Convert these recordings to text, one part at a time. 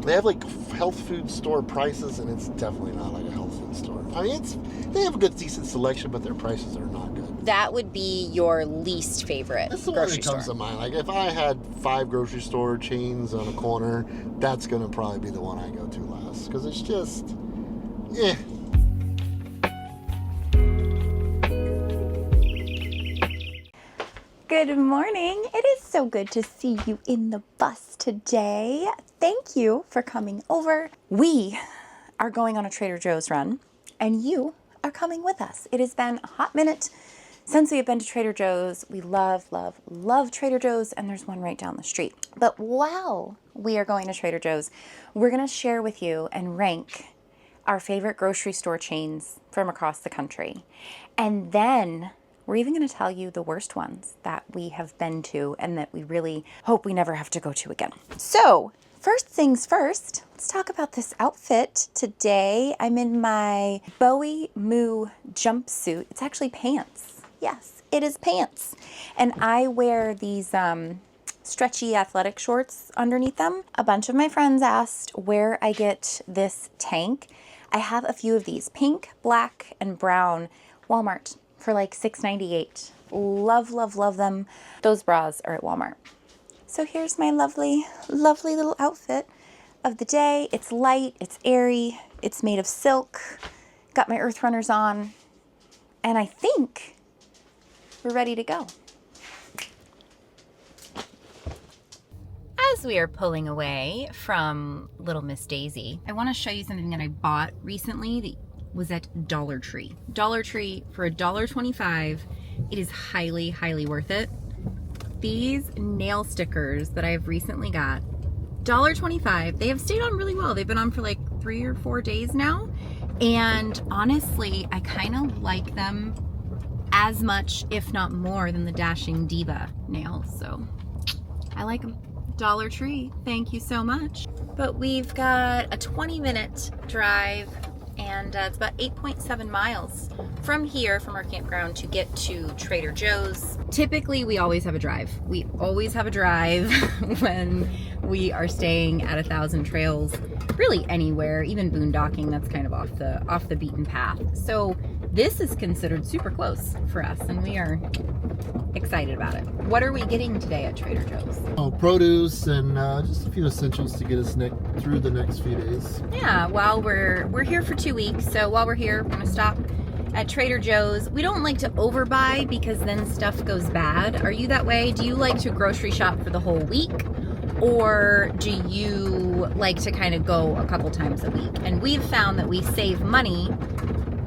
They have like health food store prices, and it's definitely not like a health food store. I mean, they have a good, decent selection, but their prices are not good. That would be your least favorite That's the one grocery that comes store. to mind. Like if I had 5 grocery store chains on a corner, that's gonna probably be the one I go to last because it's just, eh. Good morning. It is so good to see you in the bus today. Thank you for coming over. We are going on a Trader Joe's run, and you are coming with us. It has been a hot minute since we have been to Trader Joe's. We love, love, love Trader Joe's, and there's one right down the street. But while we are going to Trader Joe's, we're going to share with you and rank our favorite grocery store chains from across the country. And then we're even going to tell you the worst ones that we have been to and that we really hope we never have to go to again. So, first things first, let's talk about this outfit. Today, I'm in my Bowie Moo jumpsuit. It's actually pants. Yes, it is pants. And I wear these stretchy athletic shorts underneath them. A bunch of my friends asked where I get this tank. I have a few of these, pink, black, and brown, Walmart, for like $6.98. Love, love, love them. Those bras are at Walmart. So here's my lovely, lovely little outfit of the day. It's light, it's airy, it's made of silk. Got my earth runners on, and I think we're ready to go. As we are pulling away from Little Miss Daisy, I want to show you something that I bought recently that was at Dollar Tree. Dollar Tree for $1.25. It is highly, highly worth it. These nail stickers that I've recently got, $1.25. They have stayed on really well. They've been on for like 3 or 4 days now. And honestly, I kind of like them as much, if not more, than the Dashing Diva nails. So I like them. Dollar Tree, thank you so much. But we've got a 20-minute drive, and it's about 8.7 miles from here, from our campground, to get to Trader Joe's. Typically, we always have a drive. We always have a drive when we are staying at 1,000 Trails, really anywhere, even boondocking. That's kind of off the beaten path. So this is considered super close for us, and we are excited about it. What are we getting today at Trader Joe's? Oh, produce and just a few essentials to get us through the next few days. Yeah, while we're here for 2 weeks, so while we're here, we're gonna stop at Trader Joe's. We don't like to overbuy because then stuff goes bad. Are you that way? Do you like to grocery shop for the whole week? Or do you like to kind of go a couple times a week? And we've found that we save money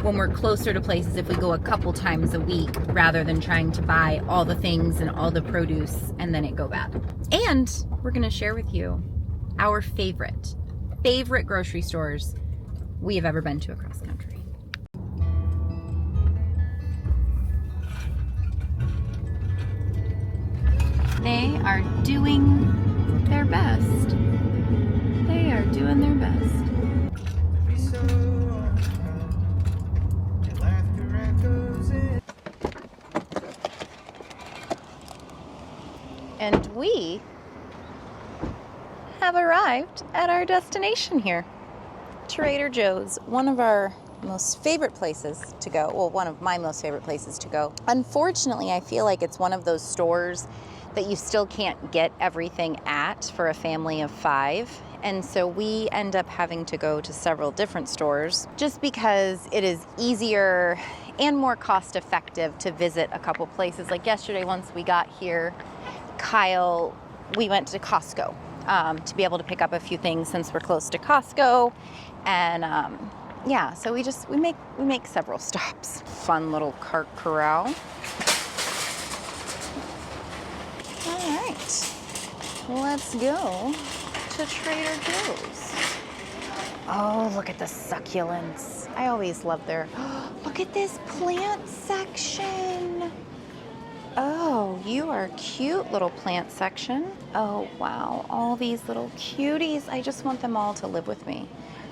when we're closer to places if we go a couple times a week rather than trying to buy all the things and all the produce and then it go bad. And we're gonna share with you our favorite grocery stores we have ever been to across the country. They are doing their best. They are doing their best. And we have arrived at our destination here, Trader Joe's, one of our most favorite places to go. Well, one of my most favorite places to go. Unfortunately, I feel like it's one of those stores that you still can't get everything at for a family of 5. And so we end up having to go to several different stores just because it is easier and more cost effective to visit a couple places. Like yesterday, once we got here, we went to Costco to be able to pick up a few things since we're close to Costco. And yeah, so we make several stops. Fun little cart corral. All right, let's go to Trader Joe's. Oh, look at the succulents. I always love their, look at this plant section. Oh, you are cute, little plant section. Oh, wow, all these little cuties. I just want them all to live with me.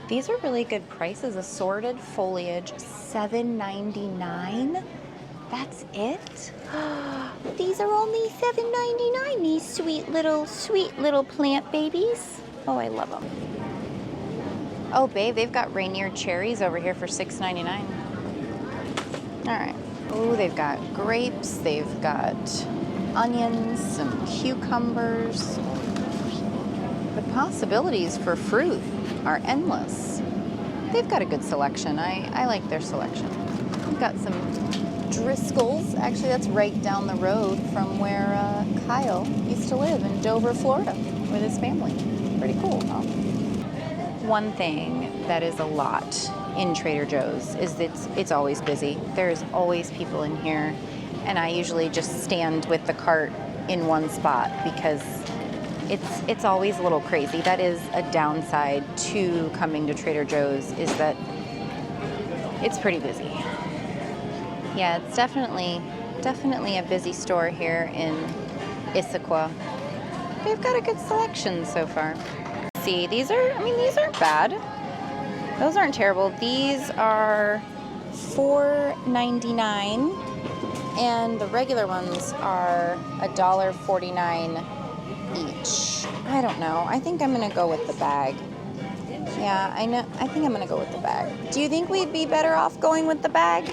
These are really good prices. Assorted foliage, $7.99. That's it? These are only $7.99, these sweet little plant babies. Oh, I love them. Oh, babe, they've got Rainier cherries over here for $6.99. All right. Oh, they've got grapes. They've got onions, some cucumbers. The possibilities for fruit are endless. They've got a good selection. I like their selection. We've got some Driscoll's. Actually, that's right down the road from where Kyle used to live in Dover, Florida, with his family. Pretty cool, huh? One thing that is a lot in Trader Joe's is that it's always busy. There's always people in here, and I usually just stand with the cart in one spot because it's always a little crazy. That is a downside to coming to Trader Joe's, is that it's pretty busy. Yeah, it's definitely a busy store here in Issaquah. They've got a good selection so far. See, these aren't bad. Those aren't terrible. These are $4.99, and the regular ones are $1.49 each. I don't know. I think I'm gonna go with the bag. Yeah, I know. I think I'm gonna go with the bag. Do you think we'd be better off going with the bag?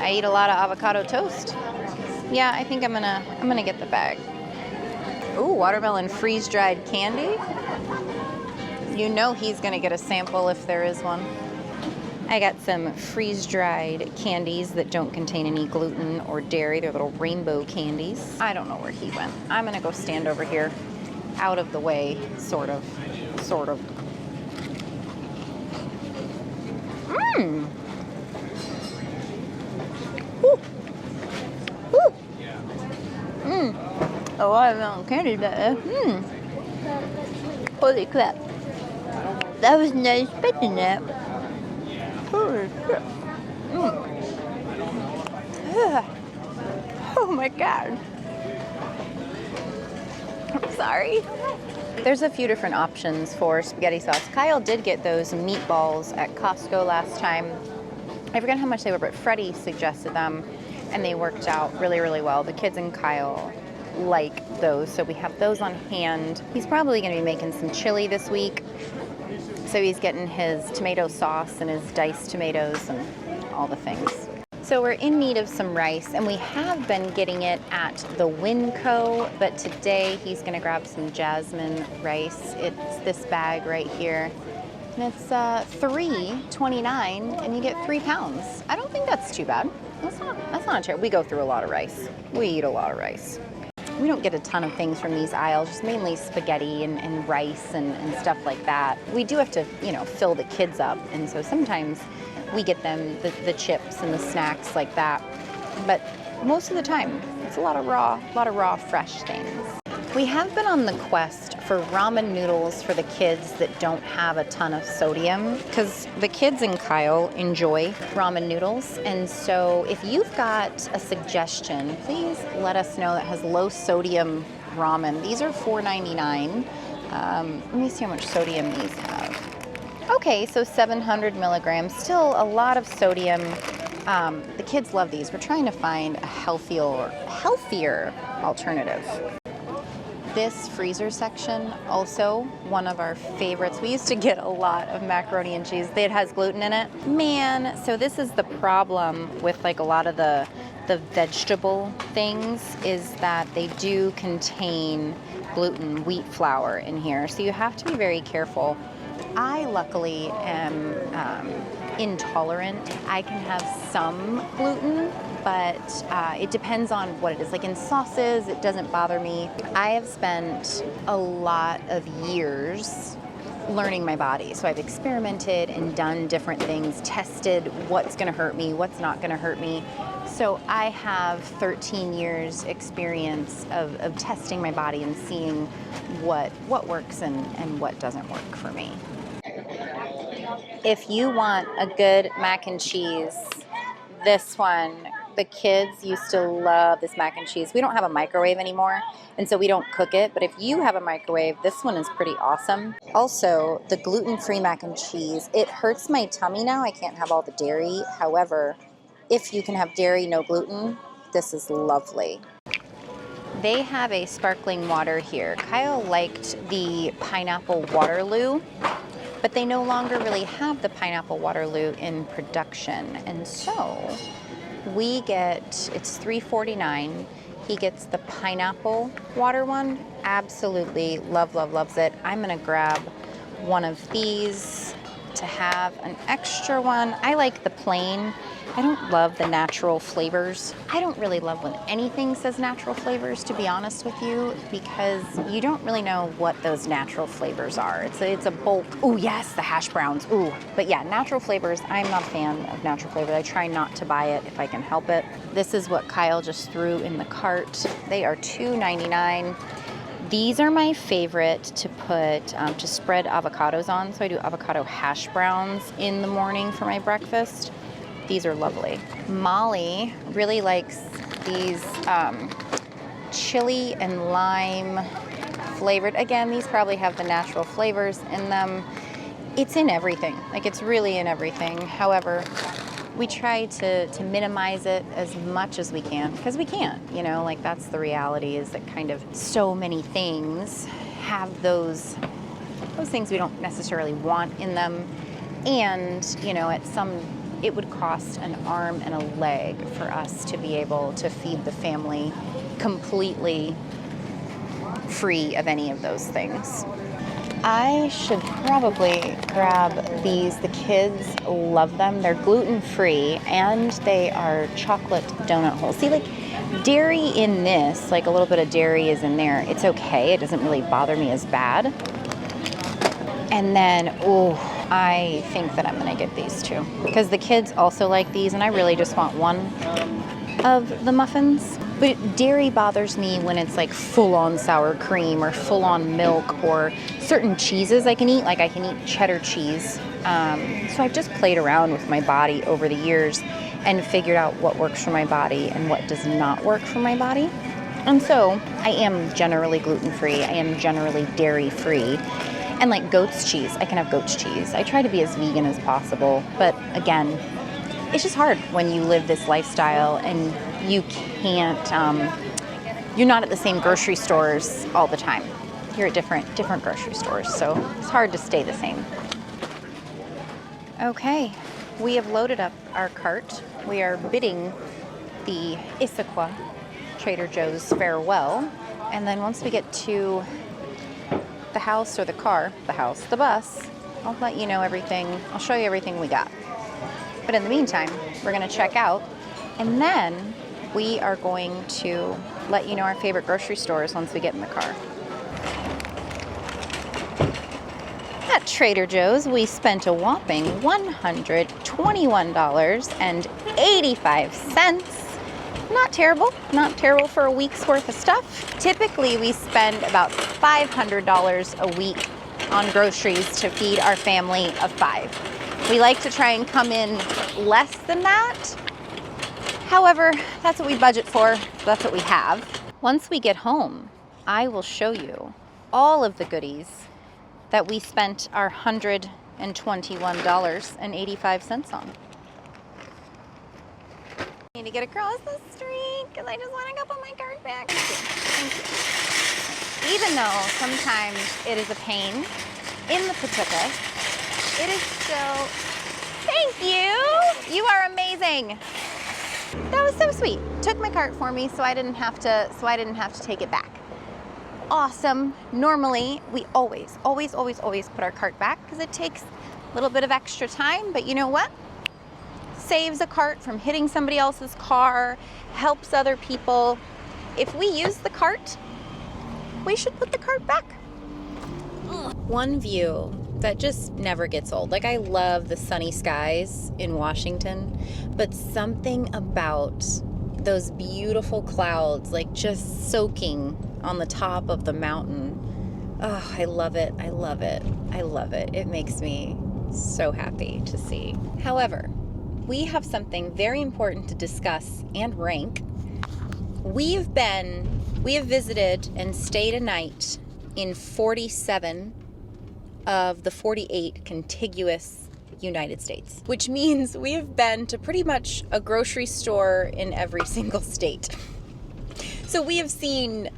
I eat a lot of avocado toast. Yeah, I think I'm gonna get the bag. Ooh, watermelon freeze-dried candy. You know he's gonna get a sample if there is one. I got some freeze-dried candies that don't contain any gluten or dairy. They're little rainbow candies. I don't know where he went. I'm gonna go stand over here, out of the way, sort of. Mmm. Woo. Woo. Mmm. A watermelon candy there. Mmm. Holy crap. That was not expecting that. Holy crap. Mm. Oh my god. I'm sorry. There's a few different options for spaghetti sauce. Kyle did get those meatballs at Costco last time. I forget how much they were, but Freddie suggested them, and they worked out really, really well. The kids and Kyle like those, so we have those on hand. He's probably going to be making some chili this week, so he's getting his tomato sauce and his diced tomatoes and all the things. So we're in need of some rice, and we have been getting it at the Winco, but today he's going to grab some jasmine rice. It's this bag right here, and it's $3.29, and you get 3 pounds. I don't think that's too bad. That's not terrible. We go through a lot of rice. We eat a lot of rice. We don't get a ton of things from these aisles, just mainly spaghetti and rice and stuff like that. We do have to, fill the kids up, and so sometimes we get them the chips and the snacks like that. But most of the time, it's a lot of raw, fresh things. We have been on the quest for ramen noodles for the kids that don't have a ton of sodium, because the kids and Kyle enjoy ramen noodles. And so if you've got a suggestion, please let us know that has low sodium ramen. These are $4.99. Let me see how much sodium these have. Okay, so 700 milligrams, still a lot of sodium. The kids love these. We're trying to find a healthier alternative. This freezer section, also one of our favorites. We used to get a lot of macaroni and cheese. It has gluten in it. Man, so this is the problem with like a lot of the vegetable things, is that they do contain gluten, wheat flour in here. So you have to be very careful. I luckily am intolerant. I can have some gluten, but it depends on what it is. Like in sauces, it doesn't bother me. I have spent a lot of years learning my body. So I've experimented and done different things, tested what's gonna hurt me, what's not gonna hurt me. So I have 13 years experience of testing my body and seeing what works and what doesn't work for me. If you want a good mac and cheese, this one, the kids used to love this mac and cheese. We don't have a microwave anymore, and so we don't cook it, but if you have a microwave, this one is pretty awesome. Also, the gluten-free mac and cheese, it hurts my tummy now. I can't have all the dairy. However, if you can have dairy, no gluten, this is lovely. They have a sparkling water here. Kyle liked the pineapple Waterloo, but they no longer really have the pineapple Waterloo in production. And so we get, it's $3.49. He gets the pineapple water one. Absolutely loves it. I'm gonna grab one of these to have an extra one. I like the plain. I don't love the natural flavors. I don't really love when anything says natural flavors, to be honest with you, because you don't really know what those natural flavors are. It's a bulk. Oh yes, the hash browns. Ooh, but yeah, natural flavors. I'm not a fan of natural flavors. I try not to buy it if I can help it. This is what Kyle just threw in the cart. They are $2.99. These are my favorite to put, to spread avocados on. So I do avocado hash browns in the morning for my breakfast. These are lovely. Molly really likes these chili and lime flavored. Again, these probably have the natural flavors in them. It's in everything. Like, it's really in everything. However, we try to minimize it as much as we can, because we can't, you know, like that's the reality, is that kind of so many things have those things we don't necessarily want in them. And, you know, it would cost an arm and a leg for us to be able to feed the family completely free of any of those things. I should probably grab these. The kids love them. They're gluten-free and they are chocolate donut holes. See, like dairy in this, like a little bit of dairy is in there. It's okay. It doesn't really bother me as bad. And then, I think that I'm gonna get these too, because the kids also like these and I really just want one of the muffins. But dairy bothers me when it's like full-on sour cream or full-on milk, or certain cheeses I can eat, like I can eat cheddar cheese. So I've just played around with my body over the years and figured out what works for my body and what does not work for my body. And so I am generally gluten-free, I am generally dairy-free. And like goat's cheese, I can have goat's cheese. I try to be as vegan as possible, but again, it's just hard when you live this lifestyle and you can't, you're not at the same grocery stores all the time. You're at different grocery stores, so it's hard to stay the same. Okay, we have loaded up our cart. We are bidding the Issaquah Trader Joe's farewell, and then once we get to the house or the car, the bus, I'll let you know everything. I'll show you everything we got. But in the meantime, we're gonna check out, and then we are going to let you know our favorite grocery stores once we get in the car. At Trader Joe's, we spent a whopping $121.85. Not terrible for a week's worth of stuff. Typically, we spend about $500 a week on groceries to feed our family of 5. We like to try and come in less than that. However, that's what we budget for, so that's what we have. Once we get home, I will show you all of the goodies that we spent our $121.85 on. I need to get across the street because I just want to go put my cart back. Thank you. Even though sometimes it is a pain in the patuka, it is still. Thank you. You are amazing. That was so sweet. Took my cart for me, so I didn't have to take it back. Awesome. Normally, we always put our cart back because it takes a little bit of extra time, but you know what? Saves a cart from hitting somebody else's car, helps other people. If we use the cart, we should put the cart back. One view that just never gets old. Like, I love the sunny skies in Washington, but something about those beautiful clouds, like just soaking on the top of the mountain. Oh, I love it. I love it. I love it. It makes me so happy to see. However, we have something very important to discuss and rank. We have visited and stayed a night in 47 of the 48 contiguous United States, which means we have been to pretty much a grocery store in every single state. So we have seen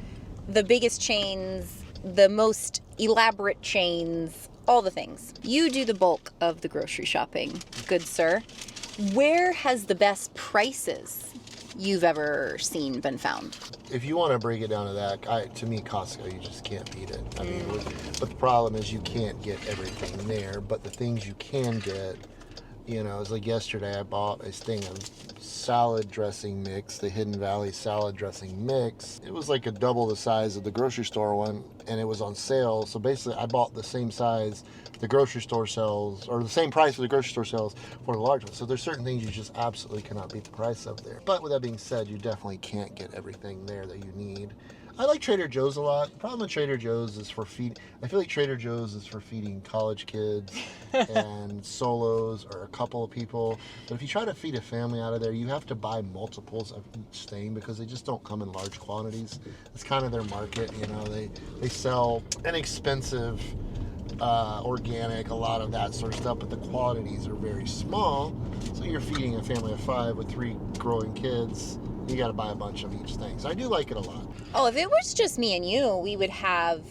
the biggest chains, the most elaborate chains, all the things. You do the bulk of the grocery shopping, good sir. Where has the best prices you've ever seen been found? If you want to break it down to that, to me, Costco, you just can't beat it. I mean, but the problem is you can't get everything there. But the things you can get, it's like yesterday I bought a thing of salad dressing mix, the Hidden Valley salad dressing mix. It was like a double the size of the grocery store one, and it was on sale. So basically, I bought the same size the grocery store sells, or the same price for the grocery store sells for the large one. So there's certain things you just absolutely cannot beat the price of there. But with that being said, you definitely can't get everything there that you need. I like Trader Joe's a lot. The problem with Trader Joe's is I feel like Trader Joe's is for feeding college kids and solos or a couple of people. But if you try to feed a family out of there, you have to buy multiples of each thing because they just don't come in large quantities. It's kind of their market, They sell inexpensive, organic, a lot of that sort of stuff, but the quantities are very small. So you're feeding a family of 5 with 3 growing kids. You got to buy a bunch of each thing. So I do like it a lot. Oh, if it was just me and you, we would have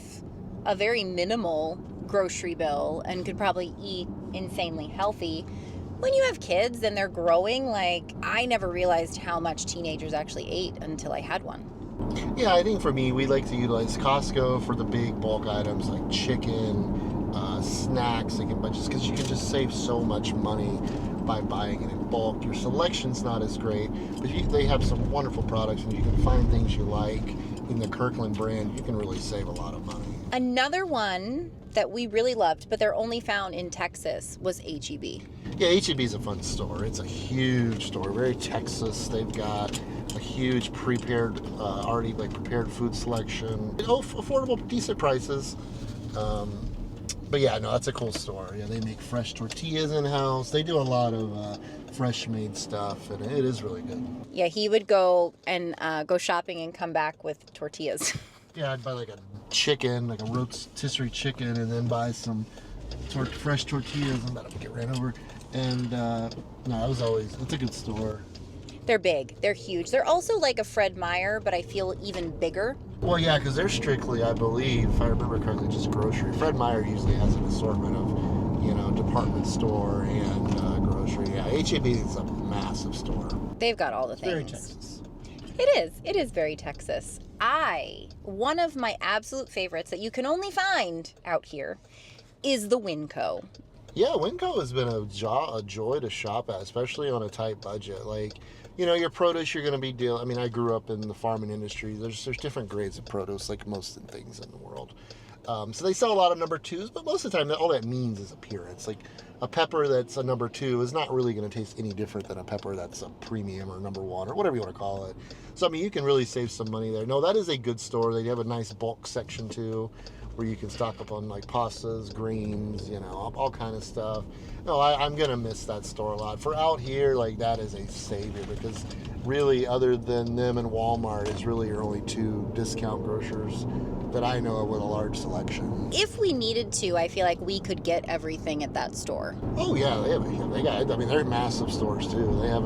a very minimal grocery bill and could probably eat insanely healthy. When you have kids and they're growing, I never realized how much teenagers actually ate until I had one. Yeah, I think for me, we like to utilize Costco for the big bulk items like chicken, snacks, because you can just save so much money by buying it in bulk. Your selection's not as great, but they have some wonderful products, and you can find things you like in the Kirkland brand. You can really save a lot of money. Another one that we really loved, but they're only found in Texas, was H-E-B. Yeah, H-E-B is a fun store. It's a huge store, very Texas. They've got a huge prepared food selection. Affordable, decent prices. But yeah, no, that's a cool store. Yeah, they make fresh tortillas in-house. They do a lot of fresh made stuff, and it is really good. Yeah, he would go shopping and come back with tortillas. Yeah, I'd buy like a chicken, like a rotisserie chicken, and then buy some fresh tortillas. I'm about to get ran over. And it's a good store. They're big. They're huge. They're also like a Fred Meyer, but I feel even bigger. Well, yeah, because they're strictly, I believe, if I remember correctly, just grocery. Fred Meyer usually has an assortment of, department store and grocery. Yeah, H-E-B is a massive store. They've got all the things. Very Texas. It is very Texas. One of my absolute favorites that you can only find out here is the Winco. Yeah, Winco has been a joy to shop at, especially on a tight budget. Your produce you're going to be dealing. I mean, I grew up in the farming industry. There's different grades of produce, like most things in the world. So they sell a lot of number 2s, but most of the time, all that means is appearance. Like a pepper that's a number 2 is not really going to taste any different than a pepper that's a premium or number 1 or whatever you want to call it. So, I mean, you can really save some money there. No, that is a good store. They have a nice bulk section, too, where you can stock up on like pastas, greens, all kind of stuff. No, I'm going to miss that store a lot. For out here, that is a savior because really, other than them and Walmart, is really your only 2 discount grocers that I know of with a large selection. If we needed to, I feel like we could get everything at that store. Oh yeah, they're massive stores too. They have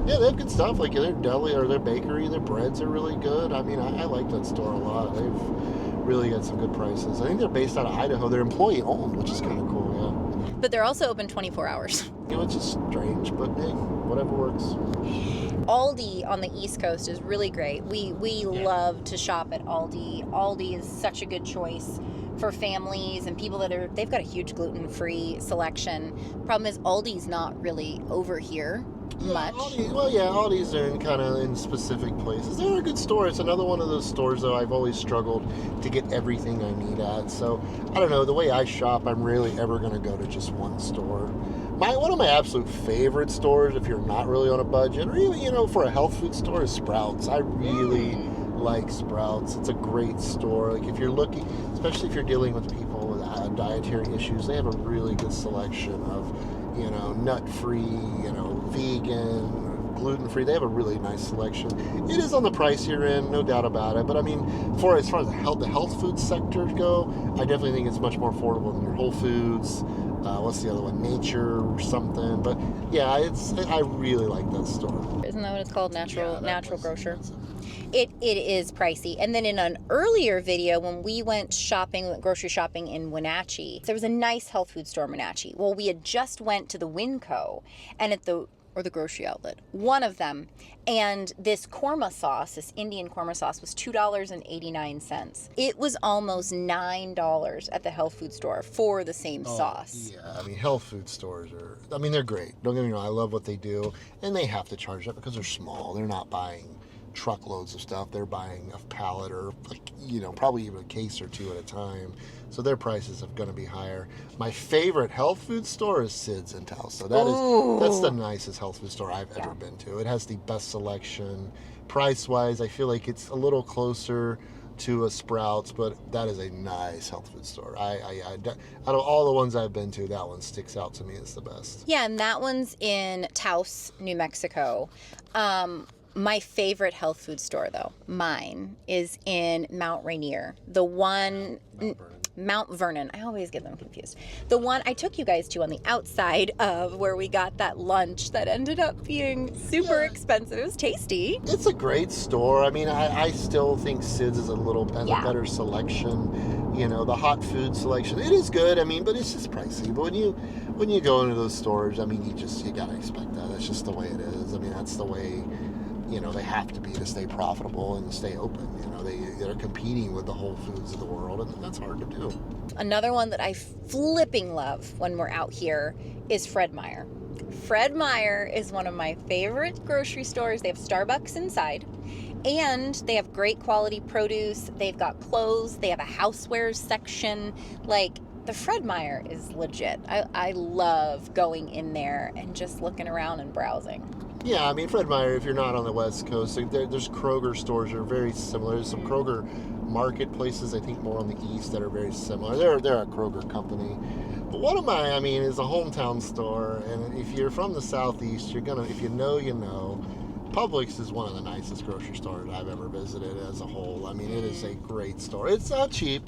they have good stuff. Like their deli or their bakery, their breads are really good. I mean, I like that store a lot. They've really got some good prices. I think they're based out of Idaho. They're employee owned, which is kind of cool, yeah. But they're also open 24 hours. It's just strange, but hey, whatever works. Aldi on the East Coast is really great. We love to shop at Aldi. Aldi is such a good choice for families and people they've got a huge gluten-free selection. Problem is Aldi's not really over here much. Aldi's are in specific places. They're a good store. It's another one of those stores, though, I've always struggled to get everything I need at. So, I don't know, the way I shop, I'm rarely ever going to go to just one store. One of my absolute favorite stores, if you're not really on a budget, or even, for a health food store, is Sprouts. I really like Sprouts. It's a great store. Like, if you're looking, especially if you're dealing with people with dietary issues, they have a really good selection of, nut-free, vegan, gluten-free. They have a really nice selection. It is on the pricier end, no doubt about it. But I mean, as far as the health food sector go, I definitely think it's much more affordable than your Whole Foods. What's the other one? Nature or something. But yeah, I really like that store. Isn't that what it's called? Natural grocer. Expensive. It is pricey. And then in an earlier video, when we went grocery shopping in Wenatchee, there was a nice health food store in Wenatchee. Well, we had just went to the Winco and or the grocery outlet, one of them, and this korma sauce, this Indian korma sauce, was $2.89. It was almost $9 at the health food store for the same sauce. Yeah, I mean, health food stores they're great. Don't get me wrong, I love what they do, and they have to charge that because they're small. They're not buying truckloads of stuff. They're buying a pallet or, probably even a case or two at a time. So their prices are going to be higher. My favorite health food store is Sid's in Taos. That's the nicest health food store I've ever been to. It has the best selection. Price-wise, I feel like it's a little closer to a Sprouts, but that is a nice health food store. Out of all the ones I've been to, that one sticks out to me as the best. Yeah, and that one's in Taos, New Mexico. My favorite health food store, though, mine, is in Mount Rainier. The one... Mount Vernon. I always get them confused. The one I took you guys to on the outside of where we got that lunch that ended up being super expensive. It was tasty. It's a great store. I mean, I still think Sid's is a better selection. The hot food selection, it is good. I mean, but it's just pricey. But when you go into those stores, I mean, you gotta expect that. That's just the way it is. I mean, that's the way they have to be to stay profitable and to stay open. They're competing with the Whole Foods of the world, and that's hard to do. Another one that I flipping love when we're out here is Fred Meyer. Fred Meyer is one of my favorite grocery stores. They have Starbucks inside, and they have great quality produce. They've got clothes. They have a housewares section. The Fred Meyer is legit. I love going in there and just looking around and browsing. Yeah, I mean, Fred Meyer, if you're not on the West Coast, there's Kroger stores that are very similar. There's some Kroger marketplaces, I think, more on the East that are very similar. They're a Kroger company. But one of mine, is a hometown store. And if you're from the Southeast, if you know, Publix is one of the nicest grocery stores I've ever visited as a whole. I mean, it is a great store. It's not cheap.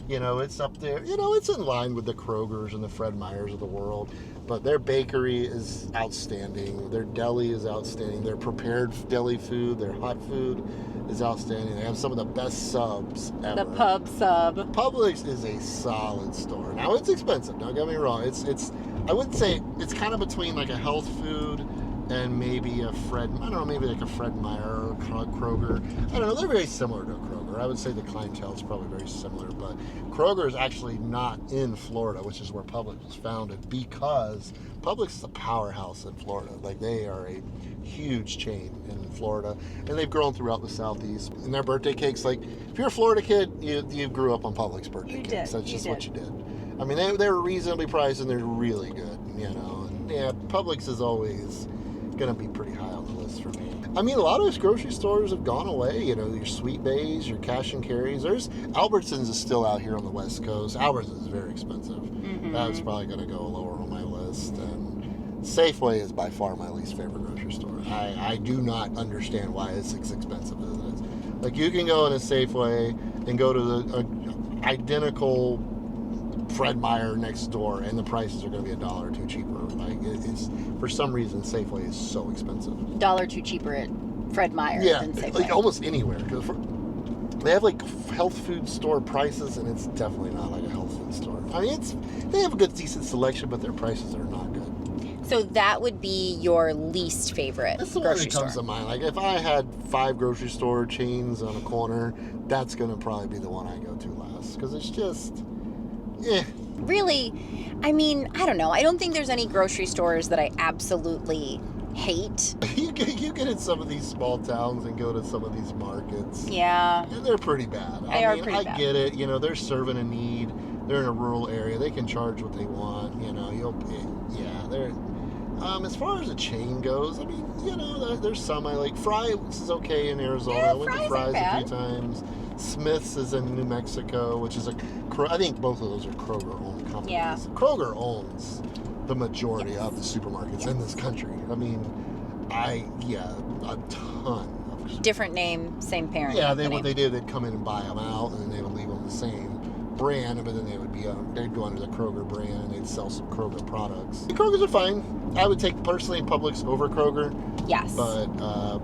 It's up there. It's in line with the Krogers and the Fred Meyers of the world. But their bakery is outstanding. Their deli is outstanding. Their prepared deli food, their hot food is outstanding. They have some of the best subs ever. The pub sub. Publix is a solid store. Now, it's expensive. Don't get me wrong. I would say it's kind of between like a health food and maybe a maybe like a Fred Meyer or Kroger. I don't know. They're very similar to a Kroger. I would say the clientele is probably very similar, but Kroger is actually not in Florida, which is where Publix was founded, because Publix is a powerhouse in Florida. They are a huge chain in Florida, and they've grown throughout the Southeast. And their birthday cakes, if you're a Florida kid, you grew up on Publix birthday cakes. That's just what you did. I mean, they're reasonably priced and they're really good, And yeah, Publix is always going to be pretty high on the list for me. I mean, a lot of those grocery stores have gone away. Your Sweet Bays, your Cash and Carries. Albertsons is still out here on the West Coast. Albertsons is very expensive. Mm-hmm. That's probably going to go lower on my list. And Safeway is by far my least favorite grocery store. I do not understand why it's as expensive as it is. You can go in a Safeway and go to the identical Fred Meyer next door, and the prices are going to be $1 or $2 cheaper. It's for some reason Safeway is so expensive. $1 or $2 cheaper at Fred Meyer than Safeway. Almost anywhere. Because they have health food store prices, and it's definitely not like a health food store. I mean, they have a good, decent selection, but their prices are not good. So that would be your least favorite That's the grocery one that comes store. to mind. If I had 5 grocery store chains on a corner, that's going to probably be the one I go to last. Because it's just... Really, I mean, I don't know. I don't think there's any grocery stores that I absolutely hate. You get in some of these small towns and go to some of these markets. Yeah. And they're pretty bad. I get it. They're serving a need. They're in a rural area. They can charge what they want. They're... as far as a chain goes, I mean, there's some I like. Fry's is okay in Arizona. I went to Fry's a few times. Smith's is in New Mexico, which is I think both of those are Kroger-owned companies. Yeah. Kroger owns the majority of the supermarkets in this country. I mean, Yeah, a ton. Different name, same parent. Yeah, company. what they did, they'd come in and buy them out, and then they would leave them the same brand, but then they'd go under the Kroger brand, and they'd sell some Kroger products. The Krogers are fine. I would take personally Publix over Kroger. Yes. But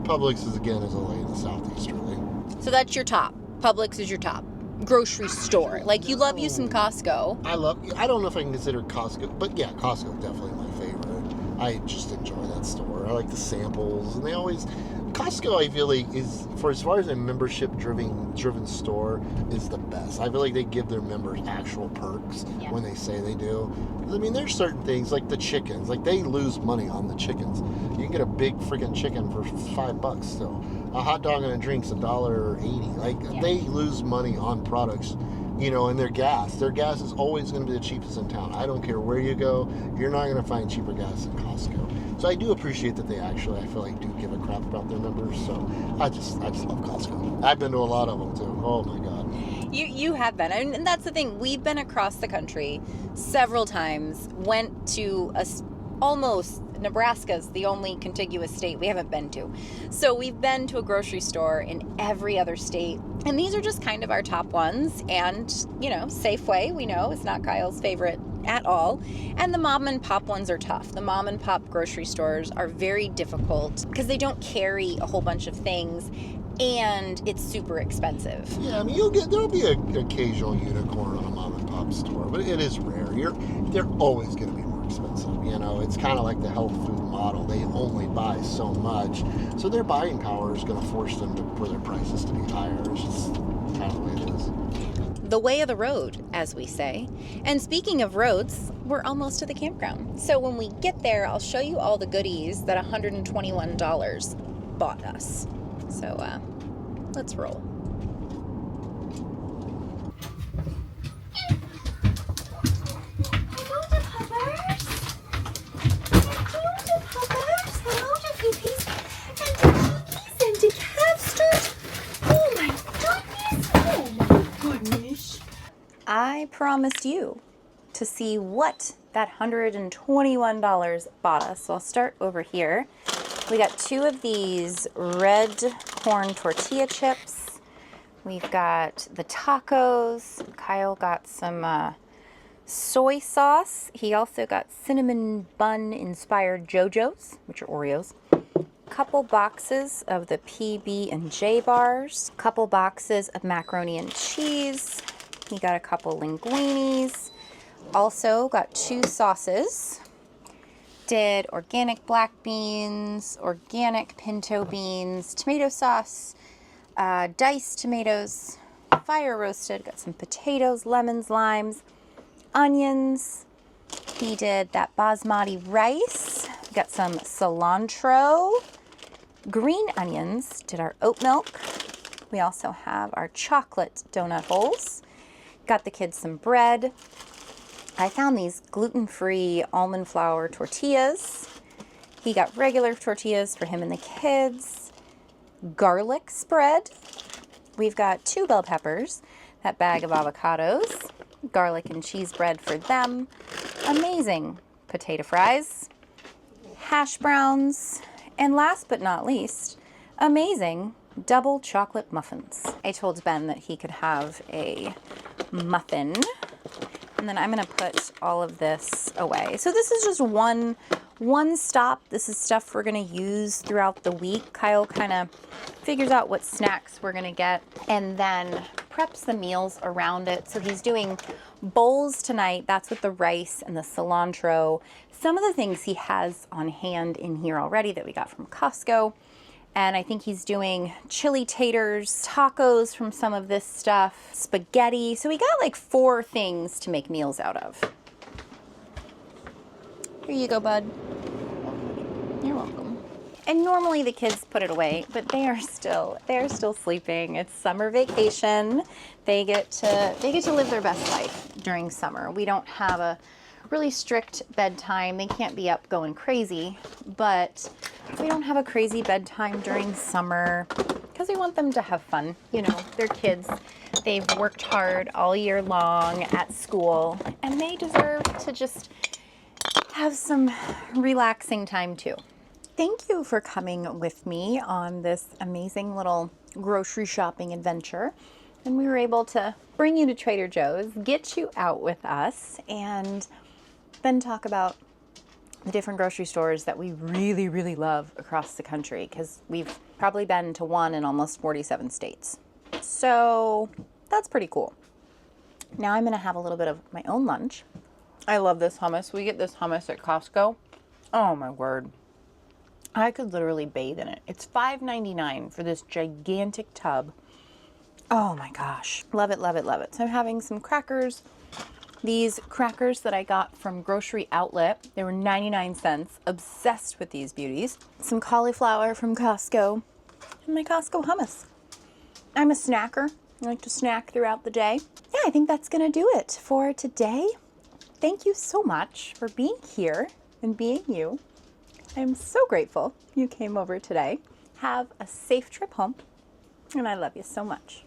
Publix is only in the southeast, really. So that's your top. Publix is your top grocery store. Like, you love you some Costco. I don't know if I can consider Costco, but yeah, Costco is definitely my favorite. I just enjoy that store. I like the samples, and Costco, I feel like, is, for as far as a membership driven store, is the best. I feel like they give their members actual perks when they say they do. I mean, there's certain things like the chickens. Like, they lose money on the chickens. You can get a big freaking chicken for $5 still. A hot dog and a drink's $1.80. Like, they lose money on products. And their gas. Their gas is always going to be the cheapest in town. I don't care where you go. You're not going to find cheaper gas than Costco. So I do appreciate that they actually, I feel like, do give a crap about their members. So I just love Costco. I've been to a lot of them too. Oh my God. You have been. And that's the thing. We've been across the country several times. Went to almost Nebraska's the only contiguous state we haven't been to. So we've been to a grocery store in every other state. And these are just kind of our top ones. And, Safeway, we know, is not Kyle's favorite at all. And the mom and pop ones are tough. The mom and pop grocery stores are very difficult because they don't carry a whole bunch of things. And it's super expensive. Yeah, I mean, there'll be an occasional unicorn on a mom and pop store, but it is rare. They're always going to be more expensive. It's kind of like the health food model. They only buy so much, so their buying power is going to force them for their prices to be higher. It's just kind of the way it is. The way of the road, as we say. And speaking of roads, we're almost to the campground. So when we get there, I'll show you all the goodies that $121 bought us. So let's roll. I promised you to see what that $121 bought us. So I'll start over here. We got 2 of these red corn tortilla chips. We've got the tacos. Kyle got some soy sauce. He also got cinnamon bun inspired JoJo's, which are Oreos. Couple boxes of the PB&J bars. Couple boxes of macaroni and cheese. He got a couple linguinis. Also got 2 sauces. Did organic black beans, organic pinto beans, tomato sauce, diced tomatoes, fire roasted. Got some potatoes, lemons, limes, onions. He did that basmati rice. Got some cilantro, green onions. Did our oat milk. We also have our chocolate donut holes. Got the kids some bread. I found these gluten-free almond flour tortillas. He got regular tortillas for him and the kids. Garlic spread. We've got 2 bell peppers. That bag of avocados. Garlic and cheese bread for them. Amazing potato fries. Hash browns. And last but not least, amazing double chocolate muffins. I told Ben that he could have a muffin. And then I'm going to put all of this away. So this is just one stop. This is stuff we're going to use throughout the week. Kyle kind of figures out what snacks we're going to get and then preps the meals around it. So he's doing bowls tonight. That's with the rice and the cilantro. Some of the things he has on hand in here already that we got from Costco. And I think he's doing chili taters, tacos from some of this stuff, spaghetti. So we got like 4 things to make meals out of. Here you go, bud. You're welcome. And normally the kids put it away, but they're still sleeping. It's summer vacation. They get to live their best life during summer. We don't have a really strict bedtime. They can't be up going crazy, but we don't have a crazy bedtime during summer because we want them to have fun. They're kids. They've worked hard all year long at school, and they deserve to just have some relaxing time too. thank you for coming with me on this amazing little grocery shopping adventure. And we were able to bring you to Trader Joe's, get you out with us, and then talk about the different grocery stores that we really, really love across the country, because we've probably been to one in almost 47 states. So that's pretty cool. Now I'm going to have a little bit of my own lunch. I love this hummus. We get this hummus at Costco. Oh my word. I could literally bathe in it. It's $5.99 for this gigantic tub. Oh my gosh. Love it, love it, love it. So I'm having some crackers. These crackers that I got from Grocery Outlet. They were 99 cents. Obsessed with these beauties. Some cauliflower from Costco. And my Costco hummus. I'm a snacker. I like to snack throughout the day. Yeah, I think that's going to do it for today. Thank you so much for being here and being you. I'm so grateful you came over today. Have a safe trip home. And I love you so much.